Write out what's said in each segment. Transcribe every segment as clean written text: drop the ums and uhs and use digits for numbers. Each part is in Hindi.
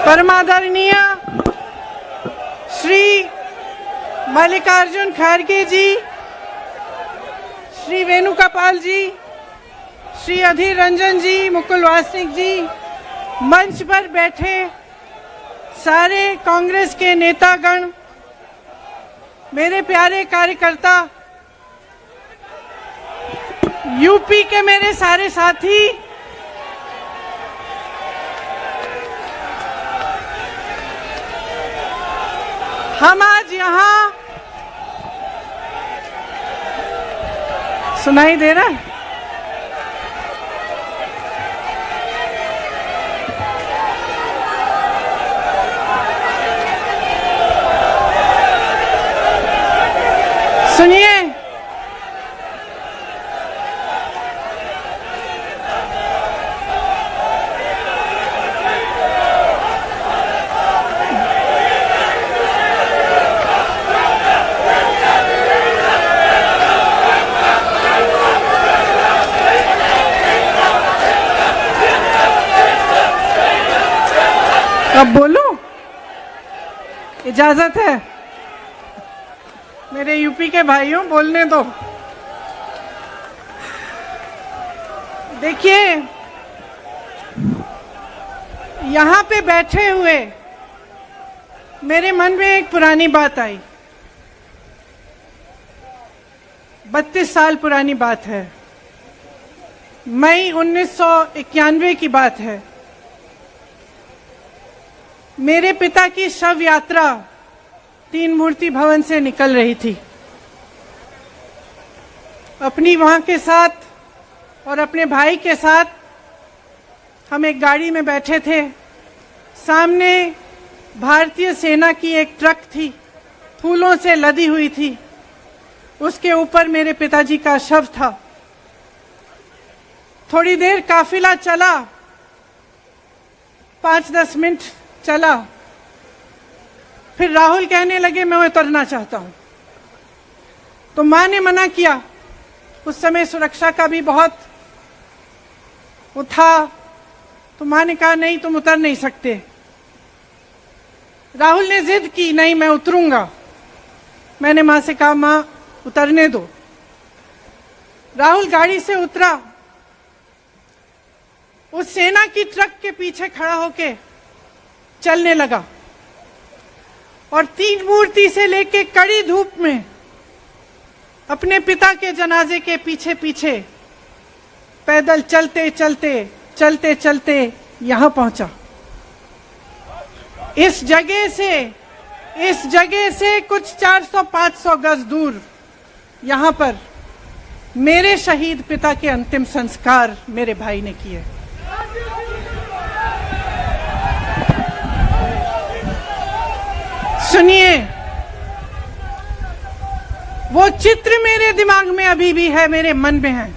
परमादरणीय श्री मल्लिकार्जुन खड़गे जी, श्री वेणुगोपाल जी, श्री अधीर रंजन जी, मुकुल वासनिक जी, मंच पर बैठे सारे कांग्रेस के नेतागण, मेरे प्यारे कार्यकर्ता, यूपी के मेरे सारे साथी, हम आज यहाँ सुनाई दे रहा है? सुनिए, अब बोलूं? इजाजत है? मेरे यूपी के भाइयों, बोलने दो। देखिए, यहाँ पे बैठे हुए मेरे मन में एक पुरानी बात आई। 32 साल पुरानी बात है। मई 1991 की बात है। मेरे पिता की शव यात्रा तीन मूर्ति भवन से निकल रही थी। अपनी मां के साथ और अपने भाई के साथ हम एक गाड़ी में बैठे थे। सामने भारतीय सेना की एक ट्रक थी, फूलों से लदी हुई थी। उसके ऊपर मेरे पिताजी का शव था। थोड़ी देर काफिला चला, 5-10 मिनट चला। फिर राहुल कहने लगे मैं उतरना चाहता हूं। तो मां ने मना किया। उस समय सुरक्षा का भी बहुत वो था। तो मां ने कहा नहीं, तुम उतर नहीं सकते। राहुल ने जिद की, नहीं मैं उतरूंगा। मैंने मां से कहा मां उतरने दो। राहुल गाड़ी से उतरा। उस सेना की ट्रक के पीछे खड़ा होके चलने लगा और तीन मूर्ति से लेके कड़ी धूप में अपने पिता के जनाजे के पीछे पीछे पैदल चलते चलते चलते चलते यहां पहुंचा। इस जगह से कुछ 400-500 गज दूर यहां पर मेरे शहीद पिता के अंतिम संस्कार मेरे भाई ने किए। सुनिए, वो चित्र मेरे दिमाग में अभी भी है, मेरे मन में है।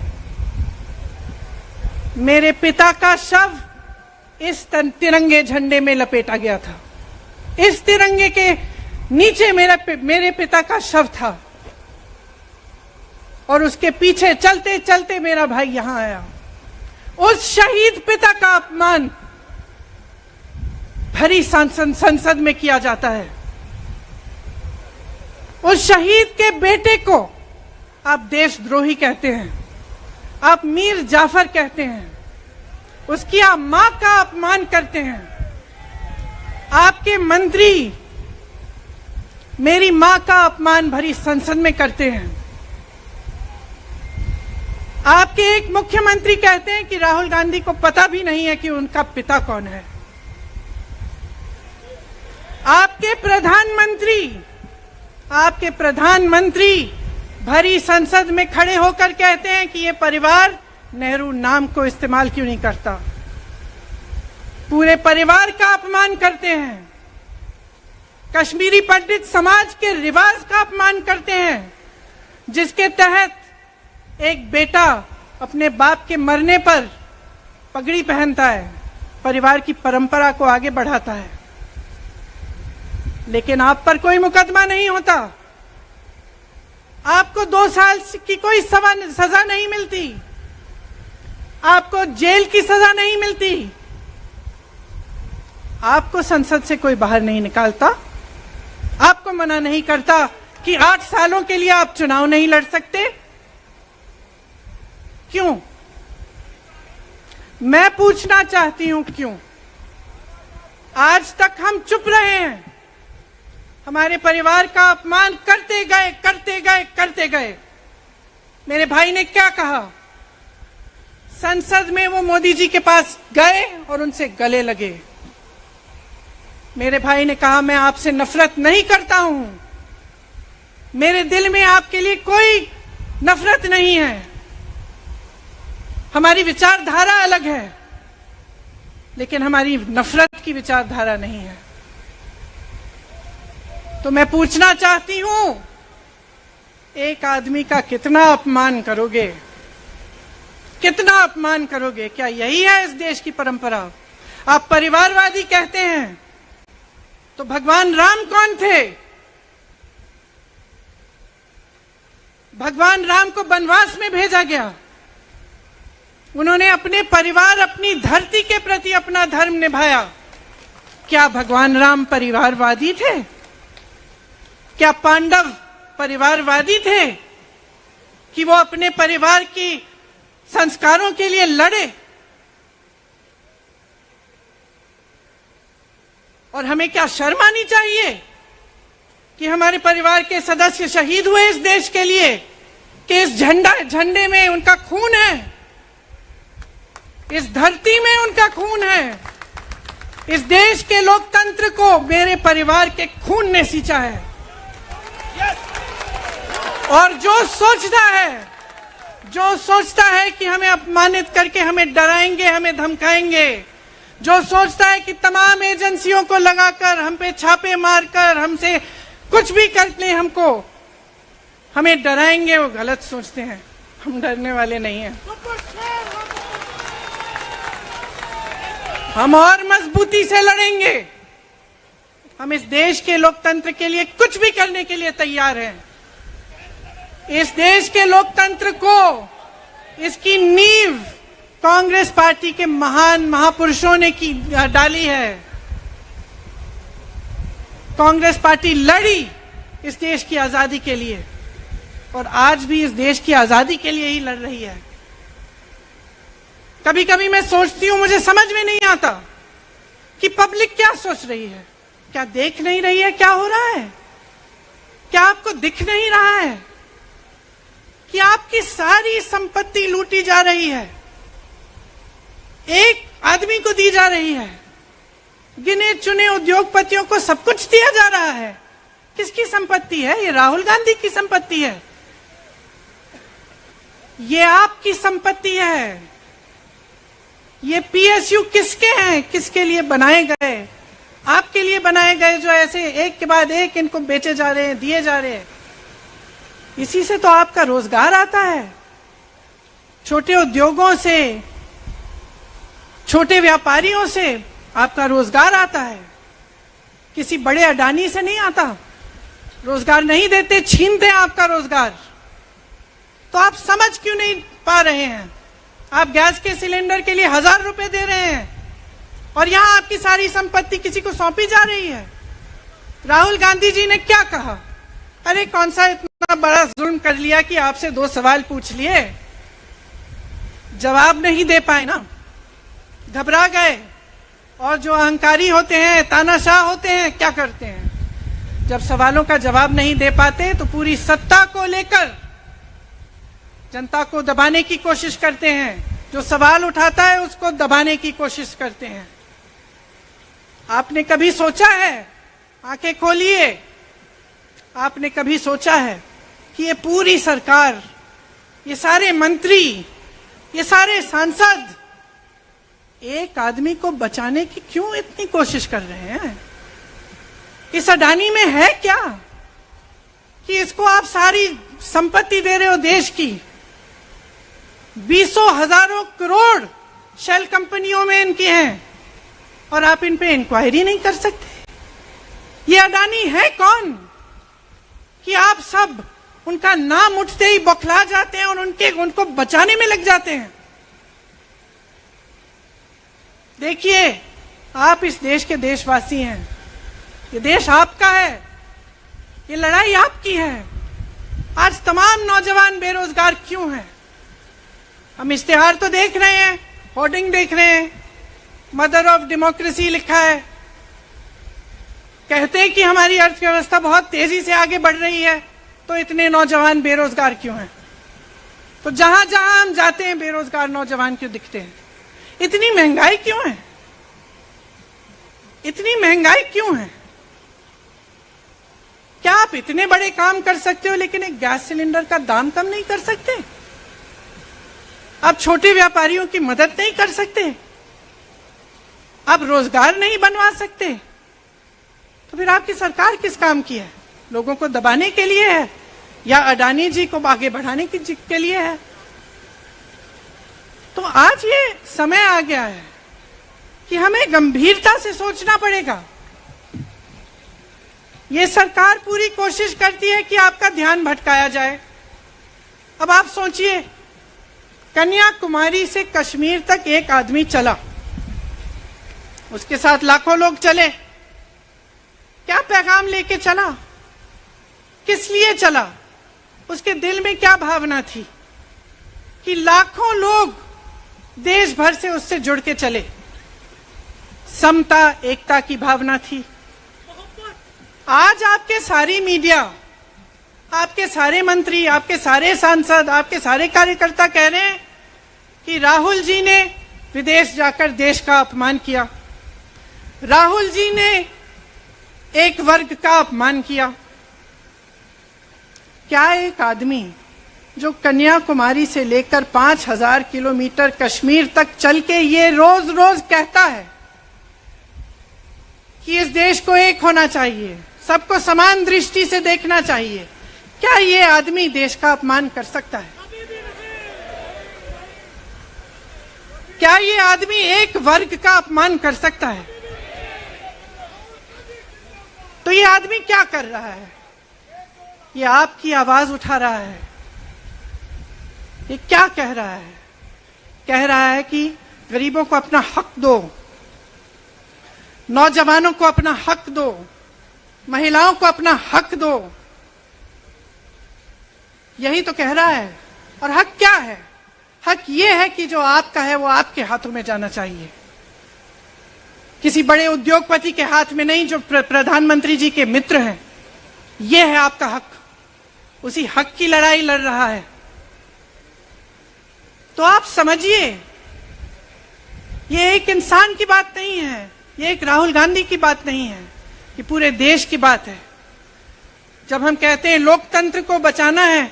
मेरे पिता का शव इस तिरंगे झंडे में लपेटा गया था। इस तिरंगे के नीचे मेरे पिता का शव था और उसके पीछे चलते चलते मेरा भाई यहां आया। उस शहीद पिता का अपमान भरी संसद में किया जाता है। उस शहीद के बेटे को आप देशद्रोही कहते हैं, आप मीर जाफर कहते हैं, उसकी आप मां का अपमान करते हैं। आपके मंत्री मेरी मां का अपमान भरी संसद में करते हैं। आपके एक मुख्यमंत्री कहते हैं कि राहुल गांधी को पता भी नहीं है कि उनका पिता कौन है। आपके प्रधानमंत्री भरी संसद में खड़े होकर कहते हैं कि ये परिवार नेहरू नाम को इस्तेमाल क्यों नहीं करता। पूरे परिवार का अपमान करते हैं। कश्मीरी पंडित समाज के रिवाज का अपमान करते हैं, जिसके तहत एक बेटा अपने बाप के मरने पर पगड़ी पहनता है, परिवार की परंपरा को आगे बढ़ाता है। लेकिन आप पर कोई मुकदमा नहीं होता। आपको 2 साल की कोई सजा नहीं मिलती। आपको जेल की सजा नहीं मिलती। आपको संसद से कोई बाहर नहीं निकालता, आपको मना नहीं करता कि 8 सालों के लिए आप चुनाव नहीं लड़ सकते। क्यों? मैं पूछना चाहती हूं क्यों? आज तक हम चुप रहे हैं, हमारे परिवार का अपमान करते गए करते गए करते गए। मेरे भाई ने क्या कहा? संसद में वो मोदी जी के पास गए और उनसे गले लगे। मेरे भाई ने कहा मैं आपसे नफरत नहीं करता हूं, मेरे दिल में आपके लिए कोई नफरत नहीं है, हमारी विचारधारा अलग है, लेकिन हमारी नफरत की विचारधारा नहीं है। तो मैं पूछना चाहती हूं, एक आदमी का कितना अपमान करोगे? कितना अपमान करोगे? क्या यही है इस देश की परंपरा? आप परिवारवादी कहते हैं, तो भगवान राम कौन थे? भगवान राम को वनवास में भेजा गया, उन्होंने अपने परिवार, अपनी धरती के प्रति अपना धर्म निभाया। क्या भगवान राम परिवारवादी थे? क्या पांडव परिवारवादी थे कि वो अपने परिवार की संस्कारों के लिए लड़े? और हमें क्या शर्म आनी चाहिए कि हमारे परिवार के सदस्य शहीद हुए इस देश के लिए, कि इस झंडे में उनका खून है, इस धरती में उनका खून है, इस देश के लोकतंत्र को मेरे परिवार के खून ने सींचा है। और जो सोचता है कि हमें अपमानित करके हमें डराएंगे, हमें धमकाएंगे, जो सोचता है कि तमाम एजेंसियों को लगाकर हम पे छापे मारकर हमसे कुछ भी कर ले, हमको हमें डराएंगे, वो गलत सोचते हैं। हम डरने वाले नहीं हैं, हम और मजबूती से लड़ेंगे। हम इस देश के लोकतंत्र के लिए कुछ भी करने के लिए तैयार हैं। इस देश के लोकतंत्र को, इसकी नींव कांग्रेस पार्टी के महान महापुरुषों ने डाली है। कांग्रेस पार्टी लड़ी इस देश की आजादी के लिए, और आज भी इस देश की आजादी के लिए ही लड़ रही है। कभी कभी मैं सोचती हूं, मुझे समझ में नहीं आता कि पब्लिक क्या सोच रही है। क्या देख नहीं रही है क्या हो रहा है? क्या आपको दिख नहीं रहा है कि आपकी सारी संपत्ति लूटी जा रही है, एक आदमी को दी जा रही है, गिने चुने उद्योगपतियों को सब कुछ दिया जा रहा है? किसकी संपत्ति है? ये राहुल गांधी की संपत्ति है, ये आपकी संपत्ति है। ये पीएसयू किसके हैं? किसके लिए बनाए गए? आपके लिए बनाए गए, जो ऐसे एक के बाद एक इनको बेचे जा रहे हैं, दिए जा रहे हैं। इसी से तो आपका रोजगार आता है। छोटे उद्योगों से, छोटे व्यापारियों से आपका रोजगार आता है, किसी बड़े अडानी से नहीं आता। रोजगार नहीं देते, छीनते हैं आपका रोजगार। तो आप समझ क्यों नहीं पा रहे हैं? आप गैस के सिलेंडर के लिए 1000 रुपए दे रहे हैं, और यहां आपकी सारी संपत्ति किसी को सौंपी जा रही है। राहुल गांधी जी ने क्या कहा? अरे कौन सा इतना बड़ा जुल्म कर लिया कि आपसे 2 सवाल पूछ लिए, जवाब नहीं दे पाए ना, घबरा गए। और जो अहंकारी होते हैं, तानाशाह होते हैं, क्या करते हैं? जब सवालों का जवाब नहीं दे पाते तो पूरी सत्ता को लेकर जनता को दबाने की कोशिश करते हैं। जो सवाल उठाता है उसको दबाने की कोशिश करते हैं। आपने कभी सोचा है, आंखें खोलिए, आपने कभी सोचा है कि ये पूरी सरकार, ये सारे मंत्री, ये सारे सांसद एक आदमी को बचाने की क्यों इतनी कोशिश कर रहे हैं? इस अडानी में है क्या कि इसको आप सारी संपत्ति दे रहे हो देश की? 20 हजारों करोड़ शेल कंपनियों में इनकी हैं, और आप इन पे इंक्वायरी नहीं कर सकते। ये अडानी है कौन कि आप सब उनका नाम उठते ही बौखला जाते हैं और उनको बचाने में लग जाते हैं? देखिए, आप इस देश के देशवासी हैं, ये देश आपका है, ये लड़ाई आपकी है। आज तमाम नौजवान बेरोजगार क्यों हैं? हम इश्तिहार तो देख रहे हैं, होर्डिंग देख रहे हैं, मदर ऑफ डेमोक्रेसी लिखा है, कहते हैं कि हमारी अर्थव्यवस्था बहुत तेजी से आगे बढ़ रही है, तो इतने नौजवान बेरोजगार क्यों हैं? तो जहां जहां हम जाते हैं बेरोजगार नौजवान क्यों दिखते हैं? इतनी महंगाई क्यों है? इतनी महंगाई क्यों है? क्या आप इतने बड़े काम कर सकते हो लेकिन एक गैस सिलेंडर का दाम कम नहीं कर सकते? आप छोटे व्यापारियों की मदद नहीं कर सकते? आप रोजगार नहीं बनवा सकते? तो फिर आपकी सरकार किस काम की है? लोगों को दबाने के लिए है या अडानी जी को आगे बढ़ाने के लिए है? तो आज ये समय आ गया है कि हमें गंभीरता से सोचना पड़ेगा। ये सरकार पूरी कोशिश करती है कि आपका ध्यान भटकाया जाए। अब आप सोचिए, कन्याकुमारी से कश्मीर तक एक आदमी चला, उसके साथ लाखों लोग चले, क्या पैगाम लेके चला? किस लिए चला? उसके दिल में क्या भावना थी कि लाखों लोग देश भर से उससे जुड़ के चले? समता, एकता की भावना थी। आज आपके सारी मीडिया, आपके सारे मंत्री, आपके सारे सांसद, आपके सारे कार्यकर्ता कह रहे हैं कि राहुल जी ने विदेश जाकर देश का अपमान किया, राहुल जी ने एक वर्ग का अपमान किया। क्या एक आदमी जो कन्याकुमारी से लेकर 5000 किलोमीटर कश्मीर तक चल के ये रोज रोज कहता है कि इस देश को एक होना चाहिए, सबको समान दृष्टि से देखना चाहिए, क्या ये आदमी देश का अपमान कर सकता है? क्या ये आदमी एक वर्ग का अपमान कर सकता है? तो ये आदमी क्या कर रहा है? ये आपकी आवाज उठा रहा है। ये क्या कह रहा है? कह रहा है कि गरीबों को अपना हक दो, नौजवानों को अपना हक दो, महिलाओं को अपना हक दो। यही तो कह रहा है। और हक क्या है? हक ये है कि जो आपका है वो आपके हाथों में जाना चाहिए, किसी बड़े उद्योगपति के हाथ में नहीं, जो प्रधानमंत्री जी के मित्र हैं। ये है आपका हक। उसी हक की लड़ाई लड़ रहा है। तो आप समझिए, ये एक इंसान की बात नहीं है, ये एक राहुल गांधी की बात नहीं है, ये पूरे देश की बात है। जब हम कहते हैं लोकतंत्र को बचाना है,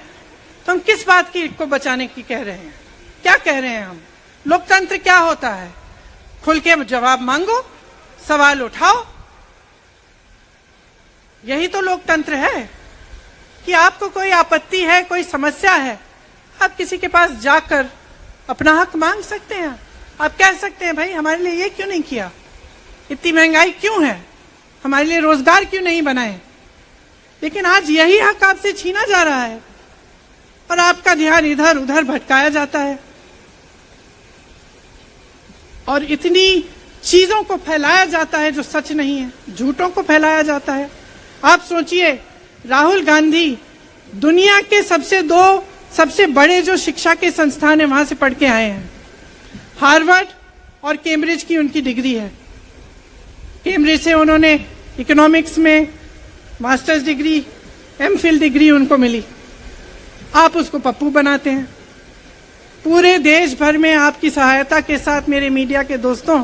तो हम किस बात की को बचाने की कह रहे हैं? क्या कह रहे हैं हम? लोकतंत्र क्या होता है? खुल के जवाब मांगो, सवाल उठाओ। यही तो लोकतंत्र है कि आपको कोई आपत्ति है, कोई समस्या है, आप किसी के पास जाकर अपना हक मांग सकते हैं। आप कह सकते हैं, भाई हमारे लिए ये क्यों नहीं किया? इतनी महंगाई क्यों है? हमारे लिए रोजगार क्यों नहीं बनाए? लेकिन आज यही हक आपसे छीना जा रहा है और आपका ध्यान इधर उधर भटकाया जाता है और इतनी चीजों को फैलाया जाता है जो सच नहीं है, झूठों को फैलाया जाता है। आप सोचिए, राहुल गांधी दुनिया के सबसे बड़े जो शिक्षा के संस्थान है वहां से पढ़ के आए हैं। हार्वर्ड और कैम्ब्रिज की उनकी डिग्री है। कैम्ब्रिज से उन्होंने इकोनॉमिक्स में मास्टर्स डिग्री, एमफिल डिग्री उनको मिली। आप उसको पप्पू बनाते हैं। पूरे देश भर में आपकी सहायता के साथ, मेरे मीडिया के दोस्तों,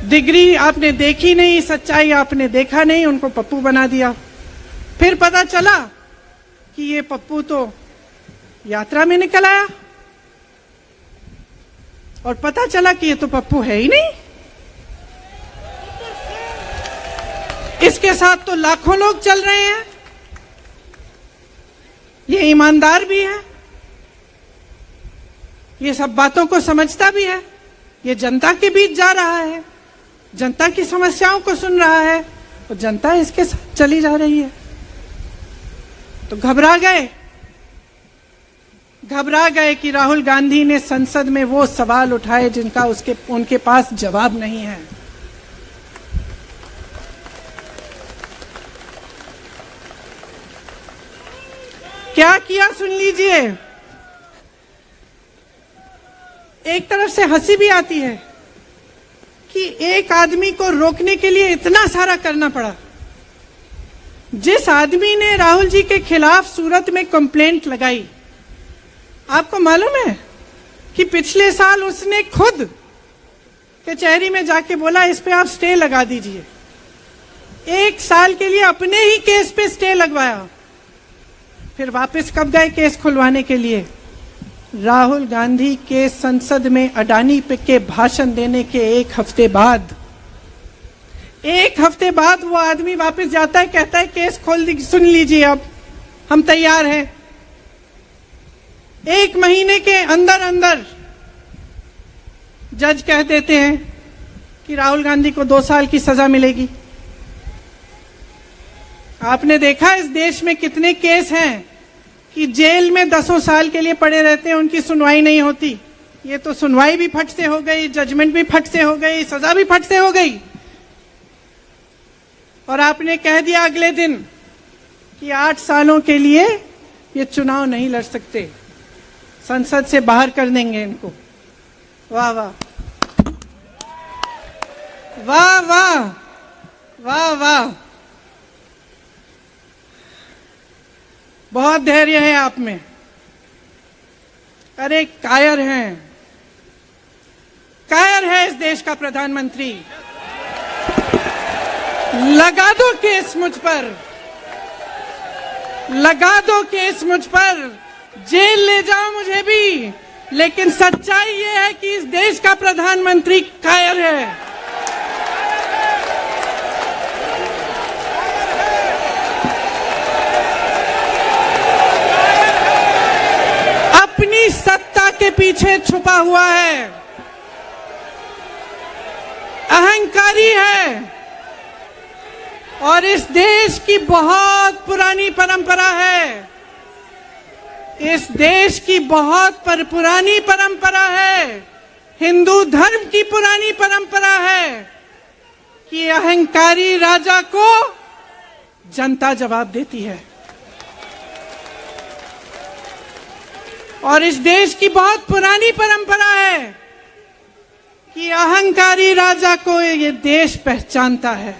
डिग्री आपने देखी नहीं, सच्चाई आपने देखा नहीं, उनको पप्पू बना दिया। फिर पता चला कि ये पप्पू तो यात्रा में निकल आया और पता चला कि ये तो पप्पू है ही नहीं। इसके साथ तो लाखों लोग चल रहे हैं। ये ईमानदार भी है, ये सब बातों को समझता भी है, ये जनता के बीच जा रहा है, जनता की समस्याओं को सुन रहा है और जनता इसके साथ चली जा रही है। तो घबरा गए, घबरा गए कि राहुल गांधी ने संसद में वो सवाल उठाए जिनका उनके पास जवाब नहीं है। क्या किया सुन लीजिए। एक तरफ से हंसी भी आती है कि एक आदमी को रोकने के लिए इतना सारा करना पड़ा। जिस आदमी ने राहुल जी के खिलाफ सूरत में कंप्लेंट लगाई, आपको मालूम है कि पिछले साल उसने खुद कचहरी में जाके बोला इस पे आप स्टे लगा दीजिए। 1 साल के लिए अपने ही केस पे स्टे लगवाया। फिर वापस कब गए केस खुलवाने के लिए? राहुल गांधी के संसद में अडानी पे के भाषण देने के 1 हफ्ते बाद। 1 हफ्ते बाद वो आदमी वापस जाता है, कहता है केस खोल दी, सुन लीजिए अब हम तैयार हैं। 1 महीने के अंदर अंदर जज कह देते हैं कि राहुल गांधी को 2 साल की सजा मिलेगी। आपने देखा इस देश में कितने केस हैं कि जेल में 10 साल के लिए पड़े रहते हैं, उनकी सुनवाई नहीं होती। ये तो सुनवाई भी फट से हो गई, जजमेंट भी फट से हो गई, सजा भी फट से हो गई। और आपने कह दिया अगले दिन कि 8 सालों के लिए ये चुनाव नहीं लड़ सकते, संसद से बाहर कर देंगे इनको। वाह वाह वाह वाह वाह वाह, बहुत धैर्य है आप में। अरे कायर हैं, कायर है इस देश का प्रधानमंत्री। लगा दो केस मुझ पर, लगा दो केस मुझ पर, जेल ले जाओ मुझे भी, लेकिन सच्चाई ये है कि इस देश का प्रधानमंत्री कायर है। अपनी सत्ता के पीछे छुपा हुआ है, अहंकारी है। और इस देश की बहुत पुरानी परंपरा है, इस देश की बहुत पुरानी परंपरा है, हिंदू धर्म की पुरानी परंपरा है कि अहंकारी राजा को जनता जवाब देती है। और इस देश की बहुत पुरानी परंपरा है कि अहंकारी राजा को ये देश पहचानता है।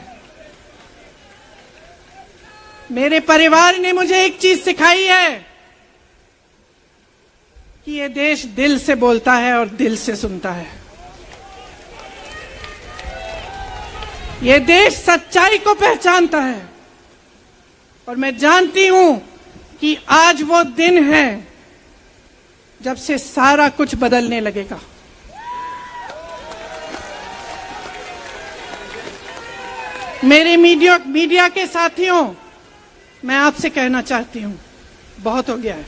मेरे परिवार ने मुझे एक चीज सिखाई है कि ये देश दिल से बोलता है और दिल से सुनता है। ये देश सच्चाई को पहचानता है। और मैं जानती हूं कि आज वो दिन है जब से सारा कुछ बदलने लगेगा। मेरे मीडिया के साथियों, मैं आपसे कहना चाहती हूं, बहुत हो गया है,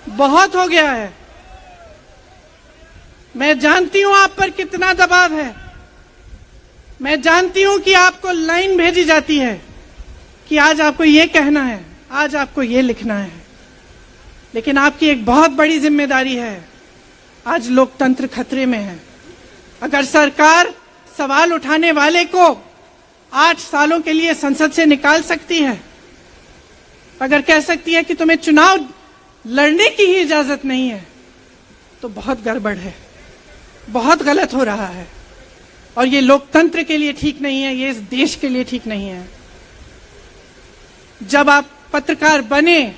बहुत हो गया है। मैं जानती हूं आप पर कितना दबाव है। मैं जानती हूं कि आपको लाइन भेजी जाती है कि आज आपको ये कहना है, आज आपको ये लिखना है। लेकिन आपकी एक बहुत बड़ी जिम्मेदारी है। आज लोकतंत्र खतरे में है। अगर सरकार सवाल उठाने वाले को 8 सालों के लिए संसद से निकाल सकती है, अगर कह सकती है कि तुम्हें चुनाव लड़ने की ही इजाजत नहीं है, तो बहुत गड़बड़ है, बहुत गलत हो रहा है। और ये लोकतंत्र के लिए ठीक नहीं है, ये इस देश के लिए ठीक नहीं है। जब आप पत्रकार बने,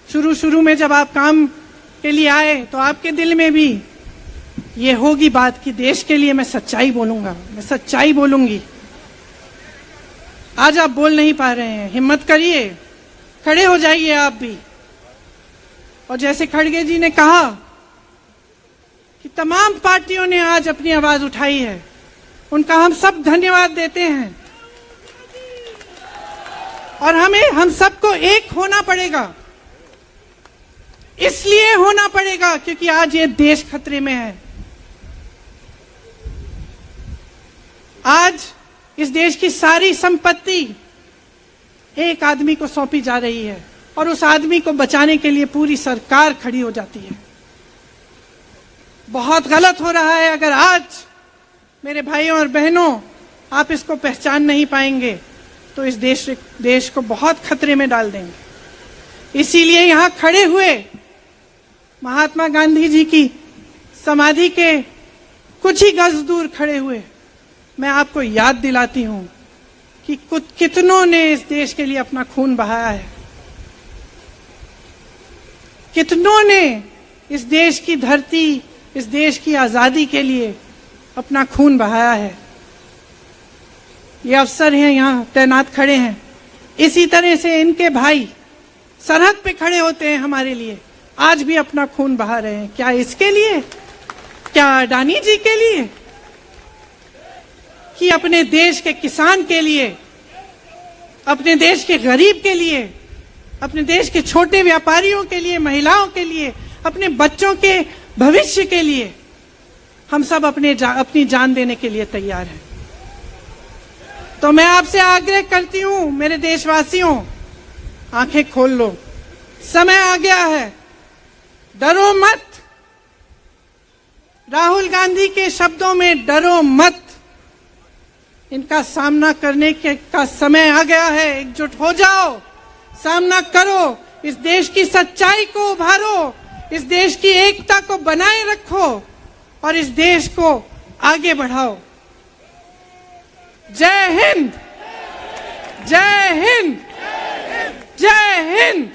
शुरू में जब आप काम के लिए आए, तो आपके दिल में भी ये होगी बात कि देश के लिए मैं सच्चाई बोलूंगा, मैं सच्चाई बोलूंगी। आज आप बोल नहीं पा रहे हैं, हिम्मत करिए, खड़े हो जाइए आप भी। और जैसे खड़गे जी ने कहा कि तमाम पार्टियों ने आज अपनी आवाज उठाई है, उनका हम सब धन्यवाद देते हैं। और हम सबको एक होना पड़ेगा, इसलिए होना पड़ेगा क्योंकि आज ये देश खतरे में है। आज इस देश की सारी संपत्ति एक आदमी को सौंपी जा रही है, और उस आदमी को बचाने के लिए पूरी सरकार खड़ी हो जाती है। बहुत गलत हो रहा है। अगर आज मेरे भाइयों और बहनों आप इसको पहचान नहीं पाएंगे तो इस देश को बहुत खतरे में डाल देंगे। इसीलिए यहां खड़े हुए महात्मा गांधी जी की समाधि के कुछ ही गज दूर खड़े हुए मैं आपको याद दिलाती हूं कि कितनों ने इस देश के लिए अपना खून बहाया है, कितनों ने इस देश की धरती, इस देश की आजादी के लिए अपना खून बहाया है। ये अफसर हैं यहाँ तैनात खड़े हैं, इसी तरह से इनके भाई सरहद पे खड़े होते हैं हमारे लिए, आज भी अपना खून बहा रहे हैं। क्या इसके लिए? क्या अडानी जी के लिए? कि अपने देश के किसान के लिए, अपने देश के गरीब के लिए, अपने देश के छोटे व्यापारियों के लिए, महिलाओं के लिए, अपने बच्चों के भविष्य के लिए हम सब अपनी जान देने के लिए तैयार हैं। तो मैं आपसे आग्रह करती हूं मेरे देशवासियों, आंखें खोल लो, समय आ गया है, डरो मत। राहुल गांधी के शब्दों में डरो मत, इनका सामना करने का समय आ गया है। एकजुट हो जाओ, सामना करो, इस देश की सच्चाई को उभारो, इस देश की एकता को बनाए रखो और इस देश को आगे बढ़ाओ। जय हिंद, जय हिंद, जय हिंद।